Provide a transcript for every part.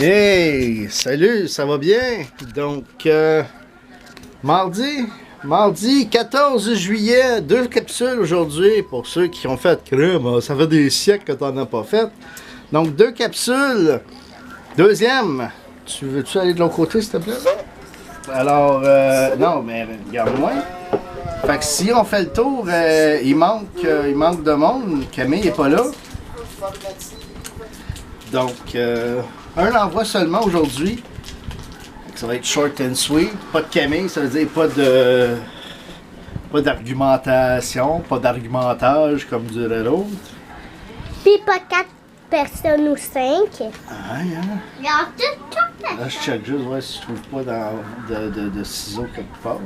Hey, salut, ça va bien? Donc, mardi 14 juillet, 2 capsules aujourd'hui pour ceux qui ont fait crème. Ça fait des siècles que tu n'en as pas fait. Donc, 2 capsules. Deuxième, tu veux-tu aller de l'autre côté, s'il te plaît? Alors, non, mais regarde-moi. Fait que si on fait le tour, il manque de monde. Camille n'est pas là. Donc, un envoi seulement aujourd'hui. Ça va être short and sweet. Pas de Camille, ça veut dire pas d'argumentation, pas d'argumentage comme dirait l'autre. Puis pas 4 personnes ou 5. Ah, hein? Regarde tout. Là, je check juste voir si je trouve pas de ciseaux quelque part.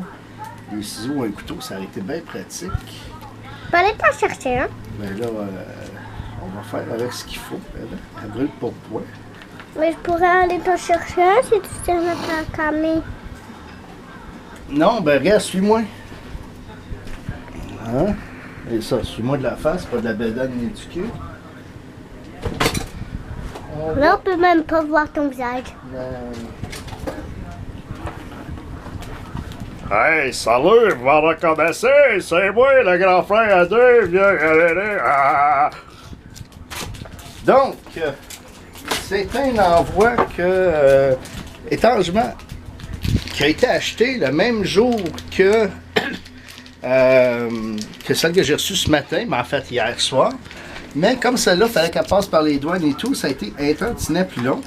Des ciseaux ou un couteau, ça aurait été bien pratique. Fallait t'en chercher un. Mais là, on va faire avec ce qu'il faut. Elle brûle pour point. Mais je pourrais aller t'en chercher un si tu tiens notre Camille. Non, ben regarde, suis-moi. Hein? Et ça, suis-moi de la face, pas de la bédane ni du cul. Là, on peut même pas voir ton visage. Hey, salut, vous me reconnaissez? C'est moi, le grand frère à deux, viens, Donc, c'est un envoi que, étrangement, qui a été acheté le même jour que celle que j'ai reçue ce matin, mais en fait hier soir. Mais comme celle-là, il fallait qu'elle passe par les douanes et tout, ça a été un tantinet plus long.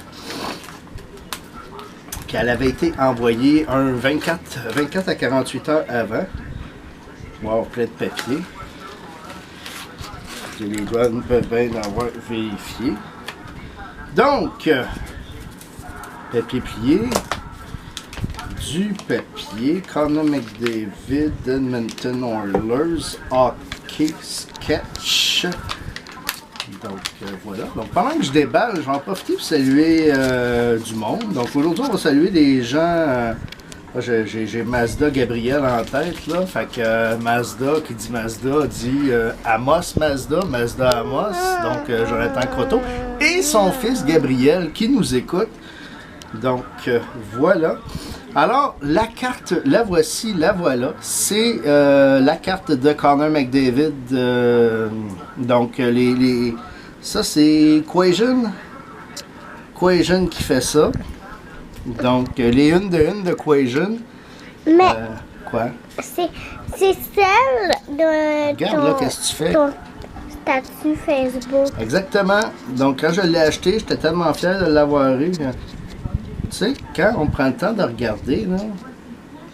Qu'elle avait été envoyée un 24 à 48 heures avant. Wow, plein de papier. Les douanes peuvent bien avoir vérifié. Donc, papier plié, du papier, Connor McDavid, Edmonton Oilers, hockey, sketch. Donc, voilà. Donc, pendant que je déballe, je vais en profiter pour saluer du monde. Donc, aujourd'hui, on va saluer des gens. J'ai Mazda Gabriel en tête, là. Fait que Mazda, qui dit Mazda, dit Amos Mazda, Mazda Amos. Donc, Jonathan Croteau. Et son fils Gabriel, qui nous écoute. Donc, voilà. Alors, la carte, la voici, la voilà. C'est la carte de Connor McDavid. Donc, ça, c'est Quasion qui fait ça. Donc, les une de Quasion. Mais quoi? c'est celle de Regarde là, qu'est-ce que tu fais? ton statut Facebook. Exactement. Donc, quand je l'ai acheté, j'étais tellement fier de l'avoir eu. Tu sais, quand on prend le temps de regarder, là,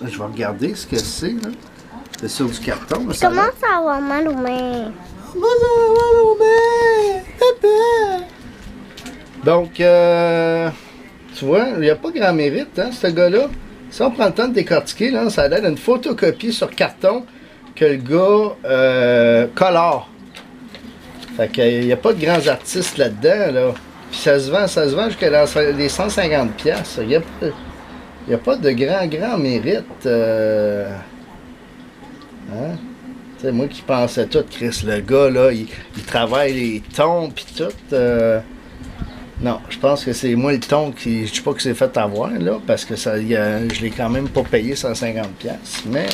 je vais regarder ce que c'est, là. C'est sur du carton. Je commence à avoir mal aux mains. Donc, tu vois, il n'y a pas grand mérite, hein, ce gars-là. Si on prend le temps de décortiquer, là, ça a l'air d'une photocopie sur carton que le gars colore. Fait qu'il n'y a pas de grands artistes là-dedans, là. Puis ça se vend jusqu'à dans les 150$. Il n'y a pas de grand mérite. Hein? Tu sais, moi qui pensais tout, Chris, le gars, là, il travaille les tons puis tout. Non, je pense que c'est moi le ton qui, je sais pas que c'est fait avoir, là, parce que ça, je l'ai quand même pas payé 150$. Mais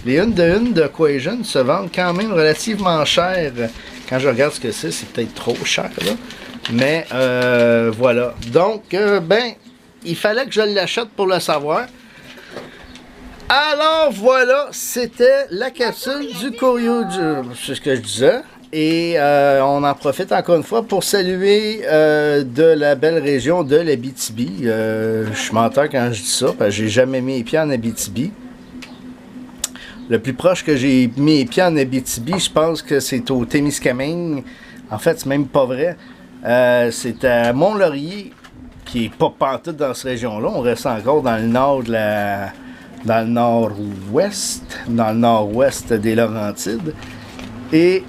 les une de Quasion se vendent quand même relativement cher. Quand je regarde ce que c'est peut-être trop cher, là. Mais voilà. Donc, ben, il fallait que je l'achète pour le savoir. Alors voilà, c'était la capsule du courrier c'est ce que je disais. Et on en profite encore une fois pour saluer de la belle région de l'Abitibi. Je suis menteur quand je dis ça, parce que j'ai jamais mis les pieds en Abitibi. Le plus proche que j'ai mis les pieds en Abitibi, je pense que c'est au Témiscamingue. En fait, c'est même pas vrai. C'est à Mont-Laurier, qui est pas pantoute dans cette région-là. On reste encore dans le nord de dans le nord-ouest, dans le nord-ouest des Laurentides. Et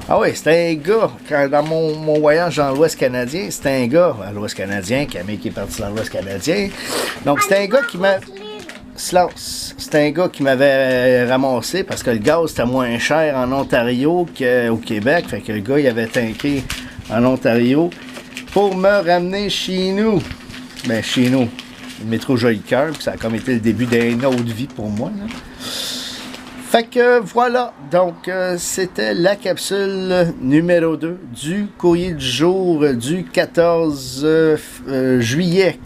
ah oui, c'était un gars, dans mon voyage dans l'Ouest canadien, c'était un gars, à l'Ouest canadien, Camille qui est parti dans l'Ouest canadien. Donc c'était un gars qui m'a... C'était un gars qui m'avait ramassé parce que le gaz était moins cher en Ontario qu'au Québec. Fait que le gars, il avait tanké en Ontario, pour me ramener chez nous. Ben, chez nous. Le métro Jolicoeur, puis ça a comme été le début d'une autre vie pour moi, là. Fait que voilà, donc c'était la capsule numéro 2 du courrier du jour du 14 juillet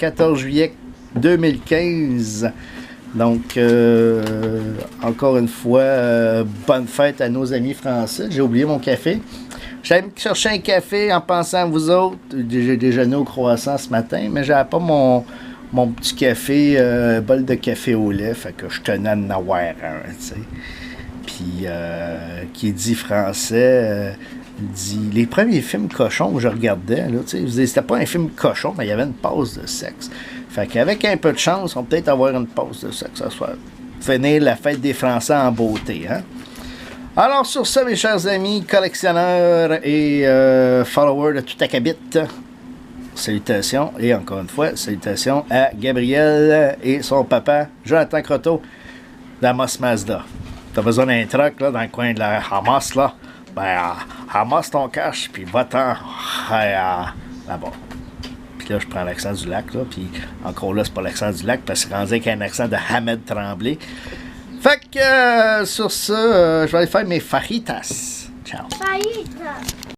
2015. Donc, encore une fois, bonne fête à nos amis français. J'ai oublié mon café. J'allais chercher un café en pensant à vous autres. J'ai déjeuné au croissant ce matin, mais j'avais pas mon petit café, bol de café au lait. Fait que je tenais à en avoir un, tu sais. Puis, qui dit français, dit les premiers films cochons que je regardais, là, tu sais, c'était pas un film cochon, mais il y avait une pause de sexe. Fait qu'avec un peu de chance, on peut peut-être avoir une pause de sexe ce soir. Finir la fête des Français en beauté, hein? Alors, sur ça, mes chers amis, collectionneurs et followers de tout acabit, salutations, et encore une fois, salutations à Gabriel et son papa, Jonathan Croteau, d'Amos Mazda. T'as besoin d'un truck là, dans le coin de la Hamas, là, ben, ramasse ton cash, puis va-t'en là-bas. Puis là, je prends l'accent du lac, là, puis encore là, c'est pas l'accent du lac, parce que c'est rendu avec un accent de Ahmed Tremblay. Fait que, sur ça, je vais aller faire mes fajitas. Ciao. Fajitas.